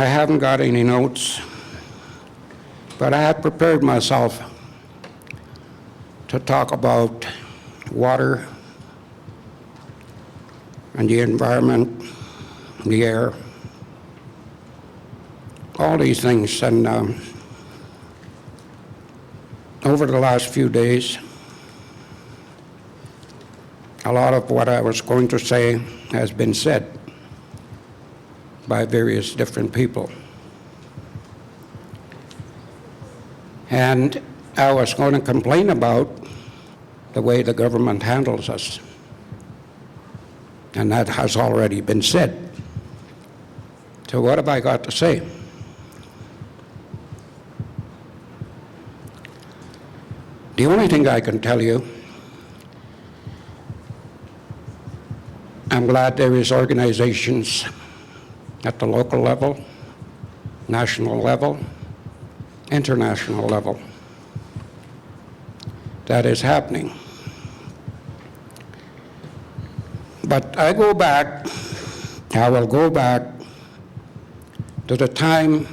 I haven't got any notes, but I have prepared myself to talk about water and the environment, the air, all these things. And over the last few days, a lot of what I was going to say has been said by various different people. And I was going to complain about the way the government handles us. And that has already been said. So what have I got to say? The only thing I can tell you, I'm glad there is organizations at the local level, national level, international level that is happening. But I will go back to the time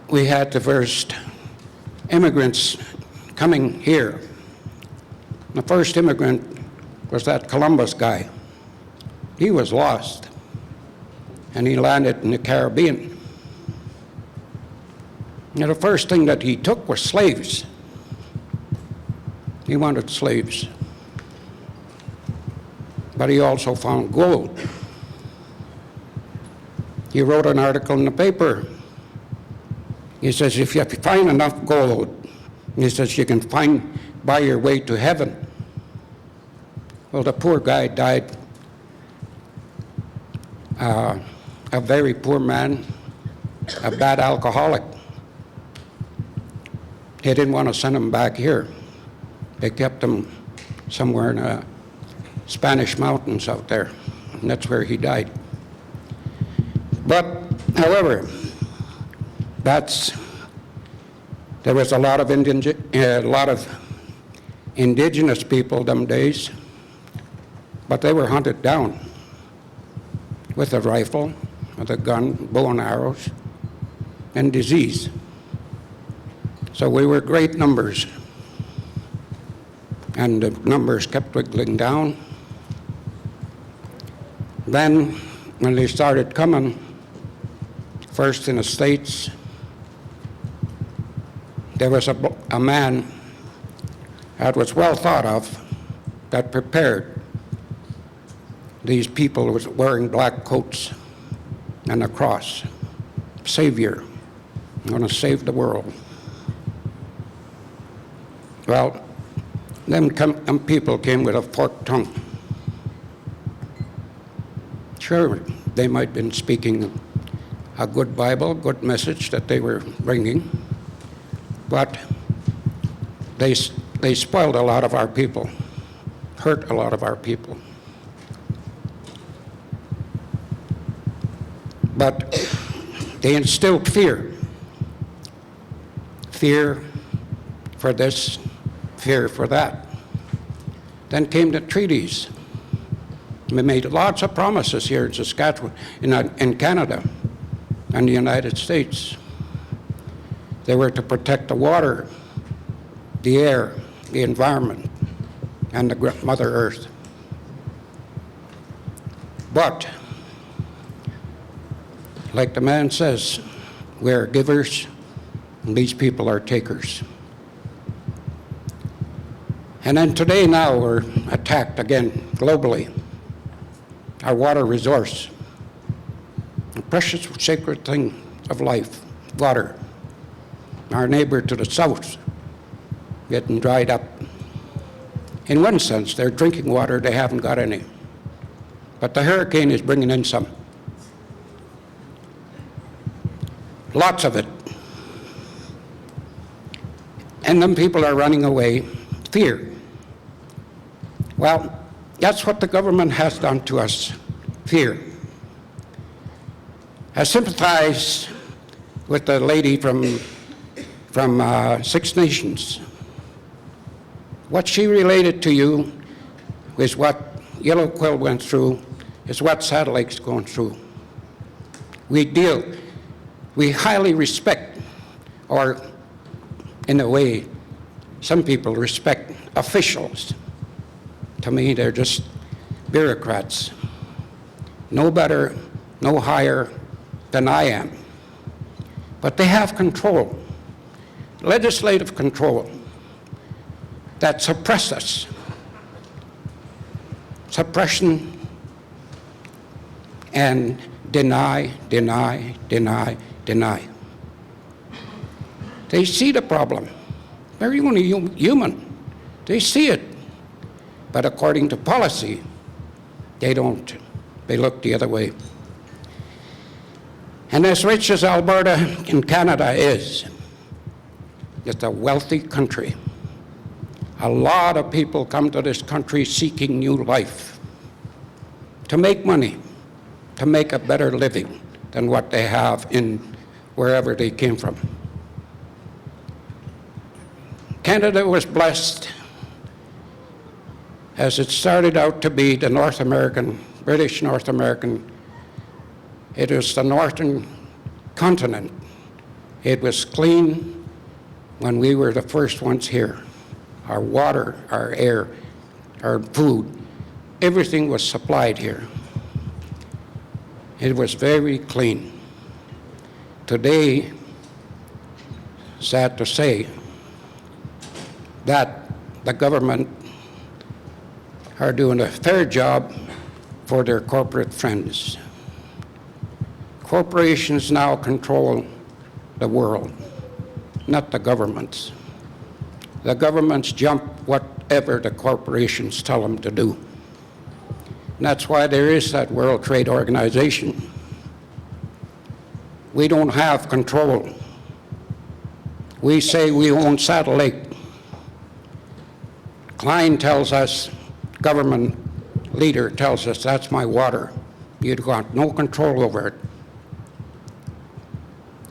we had the first immigrants coming here. The first immigrant was that Columbus guy. He was lost, and he landed in the Caribbean. And the first thing that he took was slaves. He wanted slaves. But he also found gold. He wrote an article in the paper. He says, if you find enough gold, he says, you can buy your way to heaven. Well, the poor guy died a very poor man, a bad alcoholic. They didn't want to send him back here. They kept him somewhere in the Spanish mountains out there, and that's where he died. But, however, there was a lot of indigenous people them days, but they were hunted down with a rifle, with a gun, bow and arrows, and disease. So we were great numbers, and the numbers kept dwindling down. Then, when they started coming, first in the States, there was a man that was well thought of that prepared these people was wearing black coats and a cross. Savior, I'm going to save the world. Well, them people came with a forked tongue. Sure, they might have been speaking a good Bible, good message that they were bringing, but they spoiled a lot of our people, hurt a lot of our people. But they instilled fear. Fear for this, fear for that. Then came the treaties. We made lots of promises here in Saskatchewan, in Canada, and the United States. They were to protect the water, the air, the environment, and the Mother Earth. But, like the man says, we are givers, and these people are takers. And then today now we're attacked again globally. Our water resource, a precious sacred thing of life, water. Our neighbor to the south, getting dried up. In one sense, their drinking water, they haven't got any. But the hurricane is bringing in some. Lots of it. And then people are running away, fear. Well, that's what the government has done to us, fear. I sympathize with the lady from Six Nations. What she related to you is what Yellow Quill went through, is what Saddle Lake's going through. We highly respect, or in a way, some people respect officials. To me, they're just bureaucrats. No better, no higher than I am. But they have control, legislative control, that suppress us. Suppression and deny. They see the problem. They're only human. They see it. But according to policy, they don't. They look the other way. And as rich as Alberta in Canada is, it's a wealthy country. A lot of people come to this country seeking new life, to make money, to make a better living than what they have in wherever they came from. Canada was blessed as it started out to be the North American, British North American. It was the northern continent. It was clean when we were the first ones here. Our water, our air, our food, everything was supplied here. It was very clean. Today, sad to say, that the government are doing a fair job for their corporate friends. Corporations now control the world, not the governments. The governments jump whatever the corporations tell them to do. And that's why there is that World Trade Organization. We don't have control. We say we own satellite. Klein tells us, government leader tells us, that's my water. You've got no control over it.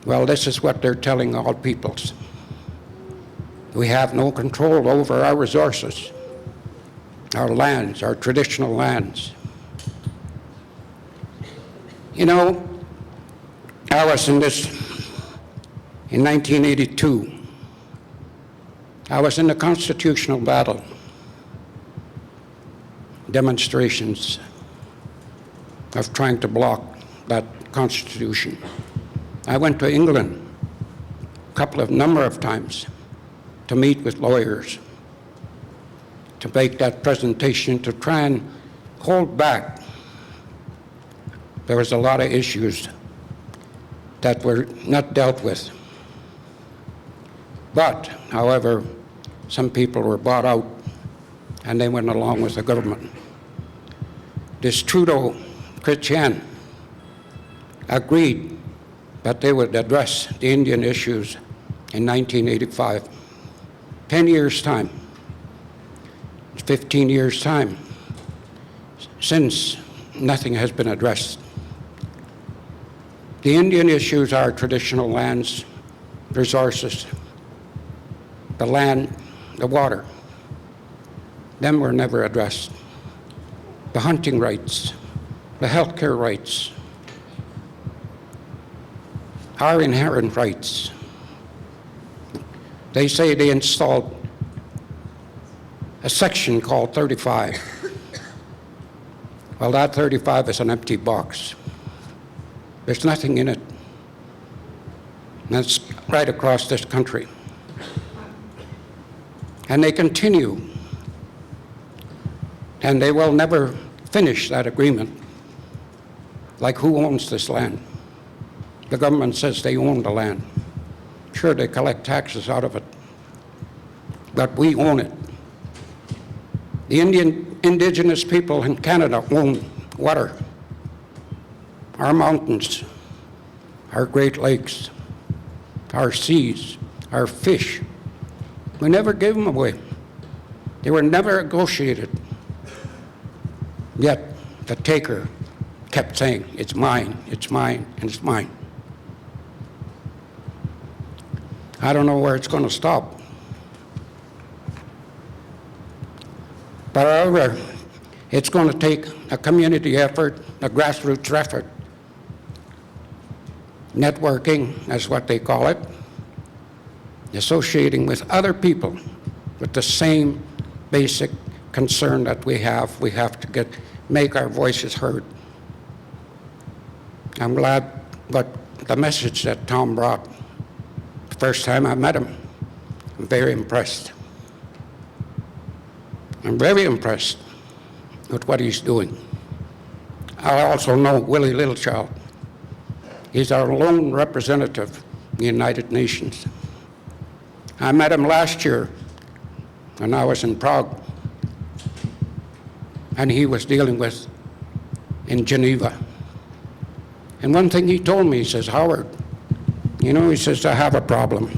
Well, this is what they're telling all peoples. We have no control over our resources, our lands, our traditional lands. You know, I was in 1982. I was in the constitutional battle, demonstrations of trying to block that constitution. I went to England a number of times to meet with lawyers, to make that presentation, to try and hold back. There was a lot of issues that were not dealt with. But, however, some people were bought out and they went along with the government. This Trudeau, Chrétien, agreed that they would address the Indian issues in 1985. 10 years' time, 15 years' time, since nothing has been addressed. The Indian issues are traditional lands, resources, the land, the water. Them were never addressed. The hunting rights, the healthcare rights, our inherent rights. They say they installed a section called 35. Well, that 35 is an empty box. There's nothing in it. And that's right across this country. And they continue. And they will never finish that agreement. Like, who owns this land? The government says they own the land. Sure, they collect taxes out of it, but we own it. The indigenous people in Canada own water, our mountains, our Great Lakes, our seas, our fish. We never gave them away. They were never negotiated. Yet the taker kept saying, it's mine, and it's mine. I don't know where it's going to stop. But however, it's going to take a community effort, a grassroots effort, networking, that's what they call it, associating with other people with the same basic concern that we have. We have to make our voices heard. I'm glad what the message that Tom brought. The first time I met him, I'm very impressed. I'm very impressed with what he's doing. I also know Willie Littlechild. He's our lone representative in the United Nations. I met him last year when I was in Prague, and he was dealing with in Geneva. And one thing he told me, he says, Howard, you know, he says, I have a problem.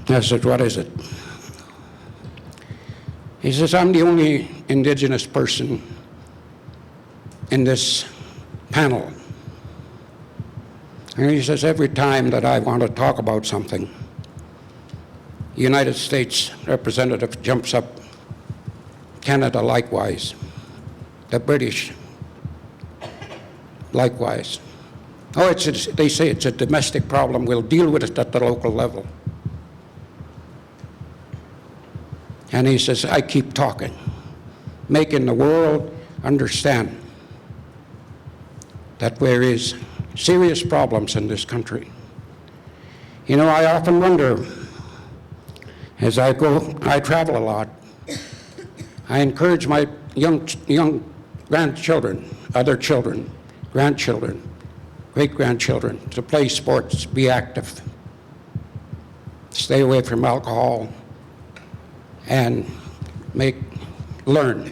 I said, what is it? He says, I'm the only indigenous person in this panel. And he says, every time that I want to talk about something, the United States representative jumps up, Canada likewise, the British likewise. Oh, they say it's a domestic problem. We'll deal with it at the local level. And he says, I keep talking, making the world understand that there is serious problems in this country. You know, I often wonder, as I travel a lot, I encourage my young grandchildren, other children, grandchildren, great-grandchildren to play sports, be active, stay away from alcohol, and learn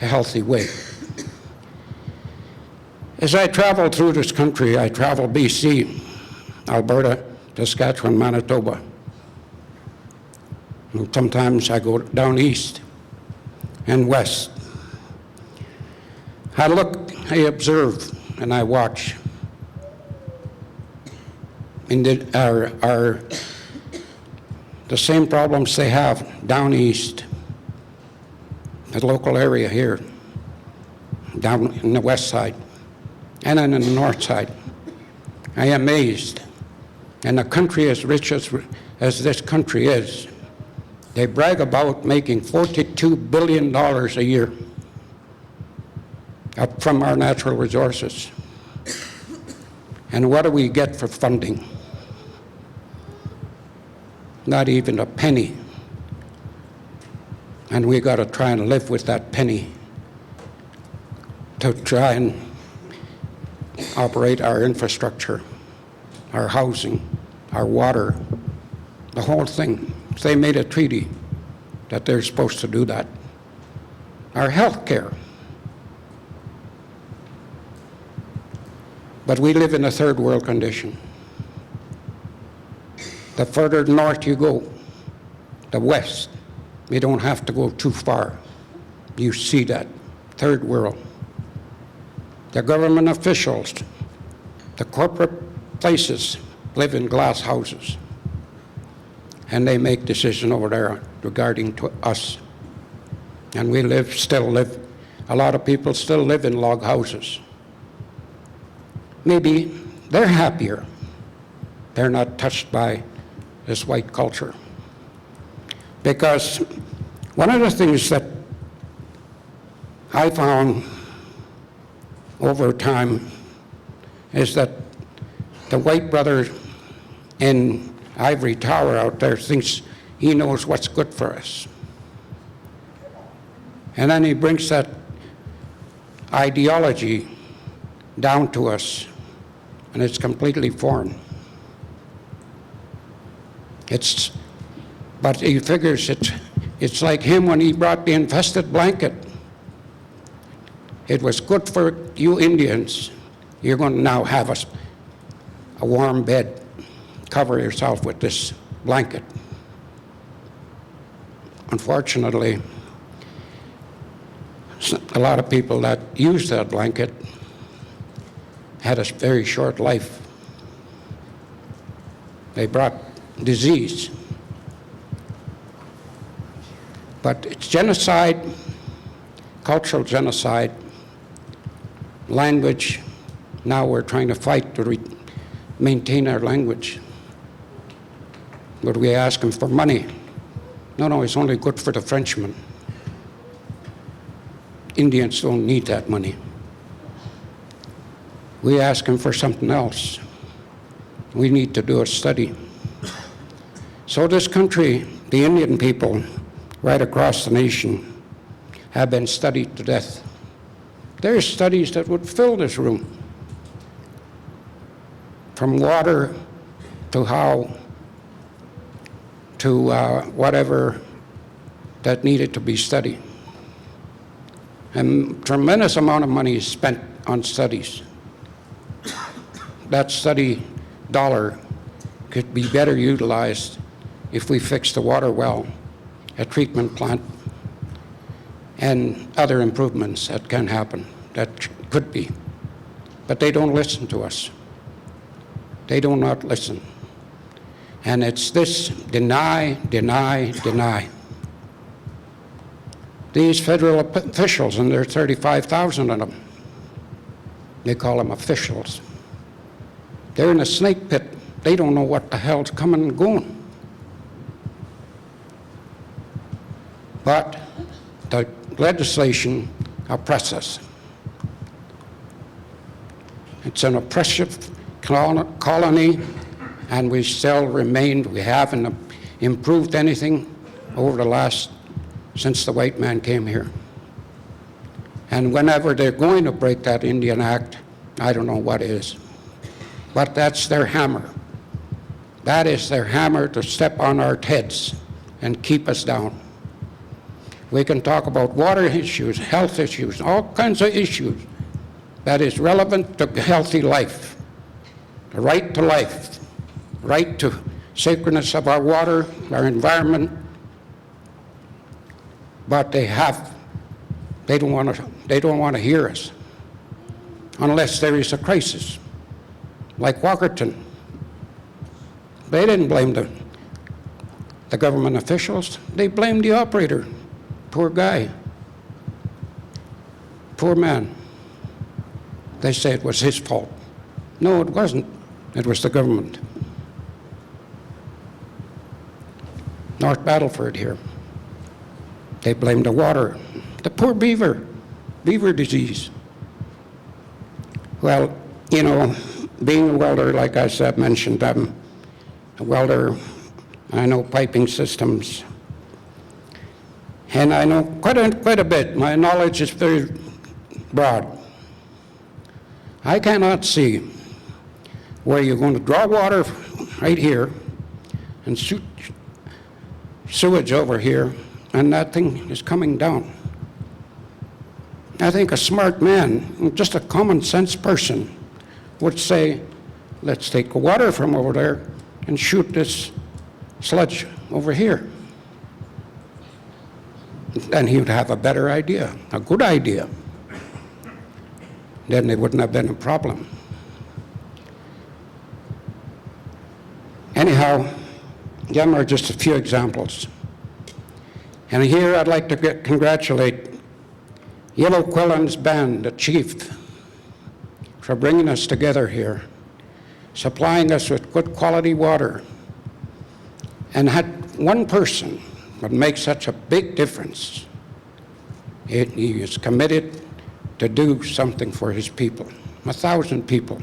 a healthy way. As I travel through this country, I travel BC, Alberta, Saskatchewan, Manitoba. And sometimes I go down east and west. I look, I observe, and I watch. The same problems they have down east, the local area here, down in the west side, and then in the north side. I am amazed. And a country as rich as this country is, they brag about making $42 billion a year up from our natural resources. And what do we get for funding? Not even a penny. And we got to try and live with that penny to try and operate our infrastructure, our housing, our water, the whole thing. They made a treaty that they're supposed to do that. Our health care. But we live in a third world condition. The further north you go, the west, you don't have to go too far. You see that third world. The government officials, the corporate places live in glass houses, and they make decisions over there regarding to us. And we still live, a lot of people still live in log houses. Maybe they're happier. They're not touched by this white culture. Because one of the things that I found over time is that the white brother in ivory tower out there thinks he knows what's good for us. And then he brings that ideology down to us, and it's completely foreign. But he figures it's like him when he brought the infested blanket. It was good for you Indians. You're going to now have a warm bed. Cover yourself with this blanket. Unfortunately, a lot of people that used that blanket had a very short life. They brought disease. But it's genocide, cultural genocide, language, Now we're trying to fight to maintain our language. But we ask them for money. No, it's only good for the Frenchmen. Indians don't need that money. We ask them for something else. We need to do a study. So this country, the Indian people, right across the nation, have been studied to death. There's studies that would fill this room, from water to how to whatever that needed to be studied. And tremendous amount of money is spent on studies. That study dollar could be better utilized if we fix the water well, a treatment plant, and other improvements that can happen, that could be. But they don't listen to us. They do not listen. And it's this deny, deny, deny. These federal officials, and there are 35,000 of them, they call them officials. They're in a snake pit. They don't know what the hell's coming and going. But the legislation oppresses us. It's an oppressive colony, and we still remain. We haven't improved anything over the last, since the white man came here. And whenever they're going to break that Indian Act, I don't know what is. But that's their hammer. That is their hammer to step on our heads and keep us down. We can talk about water issues, health issues, all kinds of issues that is relevant to healthy life. The right to life, right to sacredness of our water, our environment. But they don't want to hear us unless there is a crisis. Like Walkerton, they didn't blame the government officials. They blamed the operator. Poor guy. Poor man. They say it was his fault. No, it wasn't. It was the government. North Battleford here. They blamed the water. The poor beaver disease. Well, you know, being a welder, like I said, mentioned, I'm a welder. I know piping systems. And I know quite a bit. My knowledge is very broad. I cannot see where you're going to draw water right here and shoot sewage over here, and that thing is coming down. I think a smart man, just a common sense person, would say, let's take the water from over there and shoot this sludge over here. Then he would have a better idea, a good idea. Then it wouldn't have been a problem. Anyhow, them are just a few examples. And here I'd like to congratulate Yellow Quillen's band, the chief, for bringing us together here, supplying us with good quality water, and had one person would make such a big difference. He is committed to do something for his people, 1,000 people.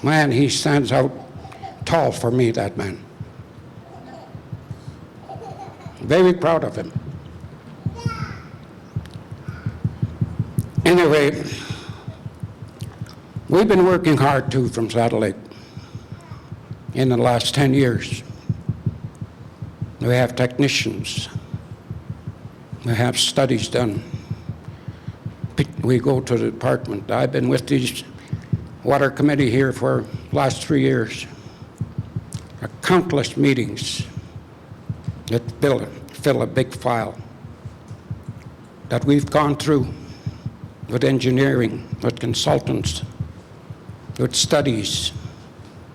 Man, he stands out tall for me, that man. Very proud of him. Anyway, we've been working hard too from Saddle Lake in the last 10 years. We have technicians. We have studies done. We go to the department. I've been with the water committee here for the last 3 years. Countless meetings that fill a big file that we've gone through with engineering, with consultants, with studies,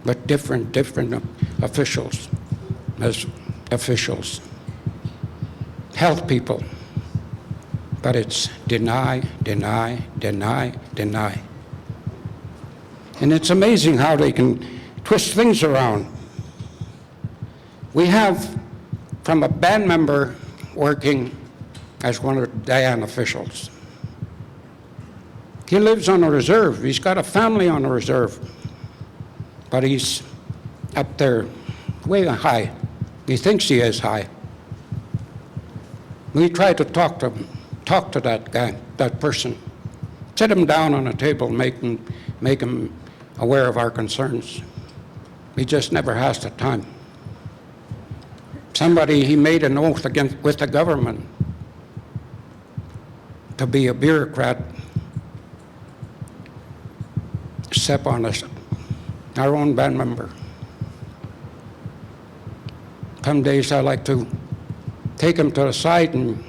with different officials, health people. But it's deny, deny, deny, deny. And it's amazing how they can twist things around. We have from a band member working as one of the Diane officials. He lives on a reserve. He's got a family on a reserve. But he's up there way high. He thinks he is high. We try to talk to that guy, that person. Sit him down on a table, make him aware of our concerns. He just never has the time. He made an oath with the government to be a bureaucrat, step on us, our own band member. Some days I like to take him to the side and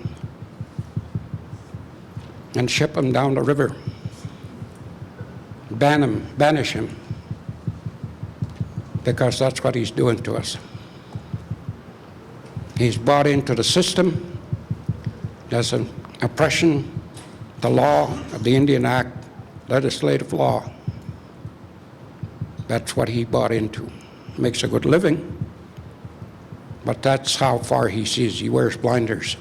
ship him down the river, banish him, because that's what he's doing to us. He's bought into the system. There's an oppression, the law of the Indian Act, legislative law. That's what he bought into. Makes a good living, but that's how far he sees. He wears blinders.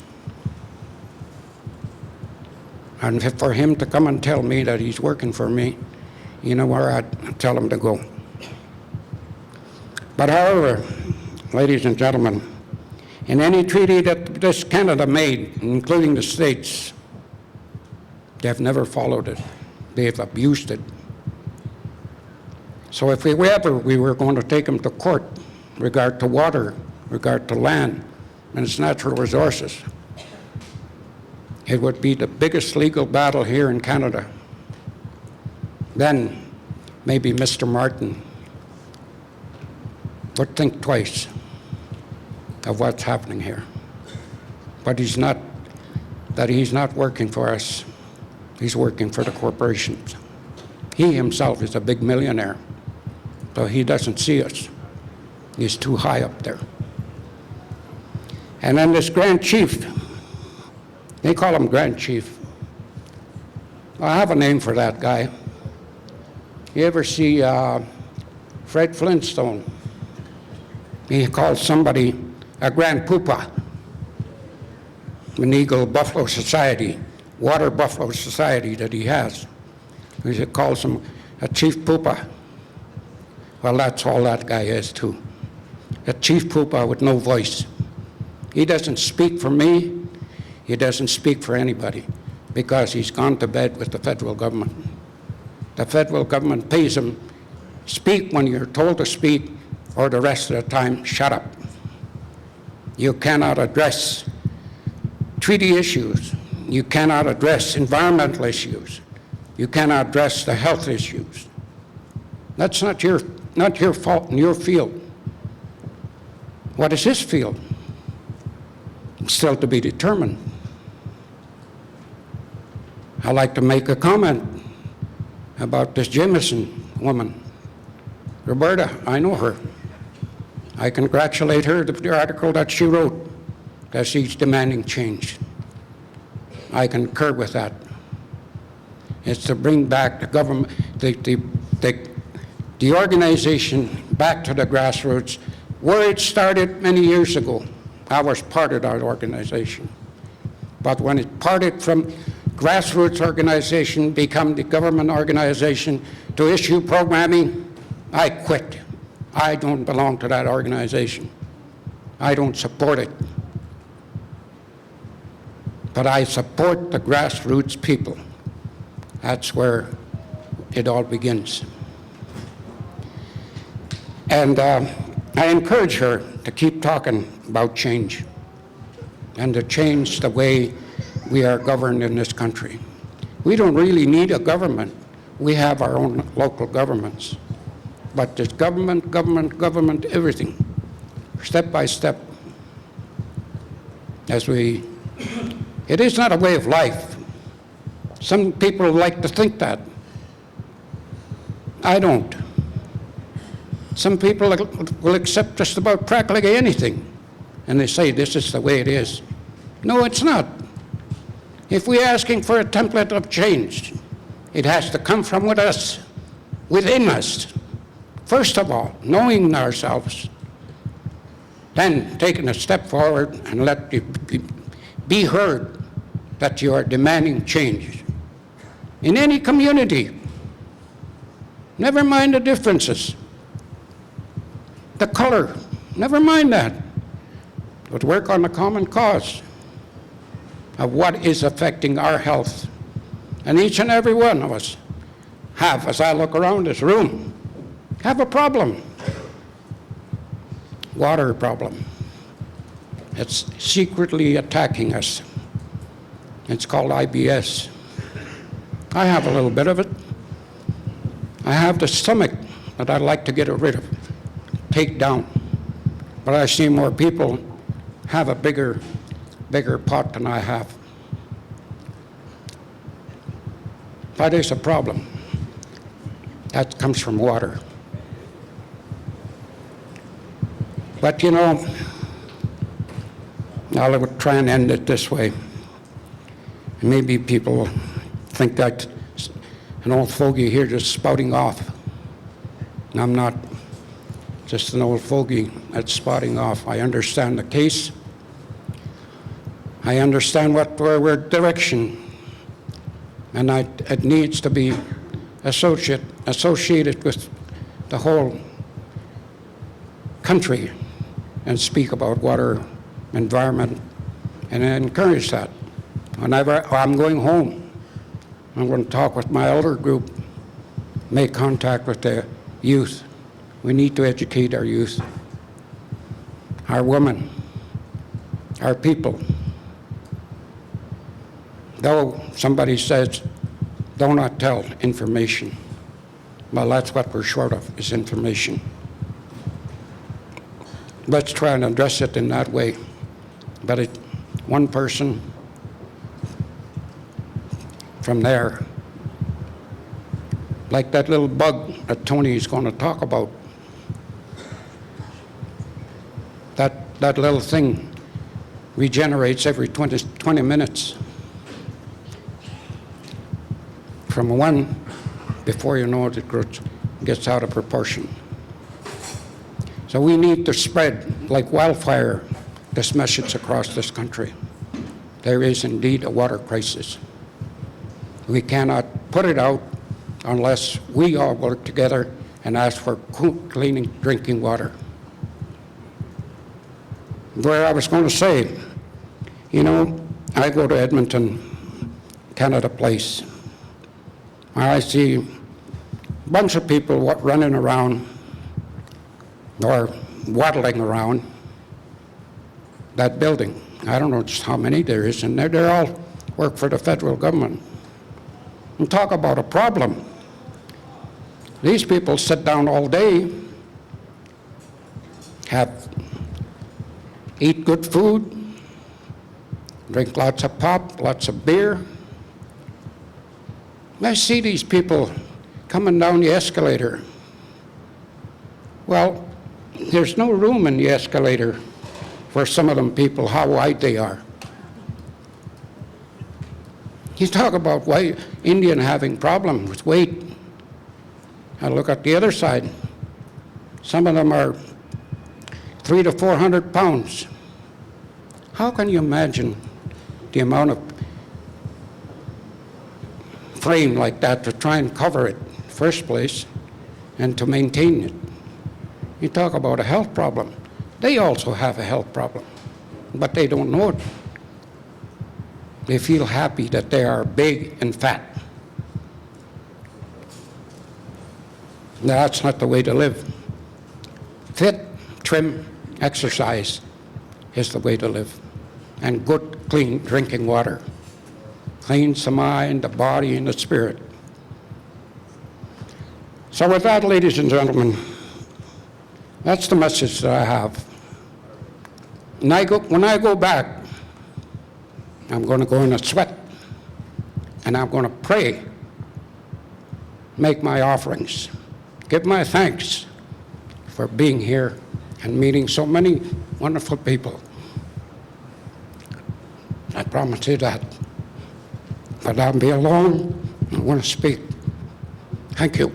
And for him to come and tell me that he's working for me, you know where I'd tell him to go. But however, ladies and gentlemen, in any treaty that this Canada made, including the states, they've never followed it. They've abused it. So if we were going to take them to court, regard to water, regard to land and its natural resources, it would be the biggest legal battle here in Canada. Then maybe Mr. Martin would think twice of what's happening here. But he's not working for us. He's working for the corporations. He himself is a big millionaire, so he doesn't see us. He's too high up there. And then this Grand Chief, they call him Grand Chief. I have a name for that guy. You ever see Fred Flintstone? He calls somebody a Grand Poopa, an Eagle Buffalo Society, Water Buffalo Society that he has. He calls him a Chief Poopa. Well, that's all that guy is too. A Chief Poopa with no voice. He doesn't speak for me. He doesn't speak for anybody because he's gone to bed with the federal government. The federal government pays him, speak when you're told to speak, or the rest of the time, shut up. You cannot address treaty issues. You cannot address environmental issues. You cannot address the health issues. That's not your fault in your field. What is his field? Still to be determined. I'd like to make a comment about this Jameson woman. Roberta, I know her. I congratulate her for the article that she wrote, that she's demanding change. I concur with that. It's to bring back the government, the organization back to the grassroots, where it started many years ago. I was part of that organization. But when it parted from grassroots organization, become the government organization to issue programming, I quit. I don't belong to that organization. I don't support it. But I support the grassroots people. That's where it all begins. And I encourage her to keep talking about change and to change the way we are governed in this country. We don't really need a government. We have our own local governments. But there's government, everything, step by step. It is not a way of life. Some people like to think that. I don't. Some people will accept just about practically anything, and they say this is the way it is. No, it's not. If we're asking for a template of change, it has to come from with us. within us. First of all, knowing ourselves, then taking a step forward and let it be heard that you are demanding change. In any community, never mind the differences, the color, never mind that, but work on the common cause of what is affecting our health. And each and every one of us have, as I look around this room, have a problem. Water problem. It's secretly attacking us. It's called IBS. I have a little bit of it. I have the stomach that I'd like to get rid of, take down. But I see more people have a bigger pot than I have. That is a problem. That comes from water. But you know, I would try and end it this way. Maybe people think that an old fogey here just spouting off. And I'm not just an old fogey that's spouting off. I understand the case. I understand where direction, and it needs to be associated with the whole country and speak about water, environment, and I encourage that. Whenever I'm going home, I'm going to talk with my elder group, make contact with the youth. We need to educate our youth, our women, our people. Though somebody says, do not tell information. Well, that's what we're short of, is information. Let's try and address it in that way. But one person from there, like that little bug that Tony is going to talk about, that little thing regenerates every 20 minutes. From one, before you know it, it gets out of proportion. So we need to spread, like wildfire, this message across this country. There is indeed a water crisis. We cannot put it out unless we all work together and ask for clean drinking water. Where I was going to say, you know, I go to Edmonton, Canada Place. I see a bunch of people running around or waddling around that building. I don't know just how many there is in there. They all work for the federal government. And talk about a problem. These people sit down all day, eat good food, drink lots of pop, lots of beer. I see these people coming down the escalator. Well, there's no room in the escalator for some of them people, how wide they are. You talk about why Indian having problem with weight. I look at the other side. Some of them are 300 to 400 pounds. How can you imagine the amount of frame like that to try and cover it in the first place and to maintain it? You talk about a health problem. They also have a health problem, but they don't know it. They feel happy that they are big and fat. That's not the way to live. Fit, trim, exercise is the way to live. And good, clean drinking water cleans the mind, the body, and the spirit. So with that, ladies and gentlemen, that's the message that I have. When I go back, I'm going to go in a sweat, and I'm going to pray, make my offerings, give my thanks for being here and meeting so many wonderful people. I promise you that. But I'll be alone. I want to speak. Thank you.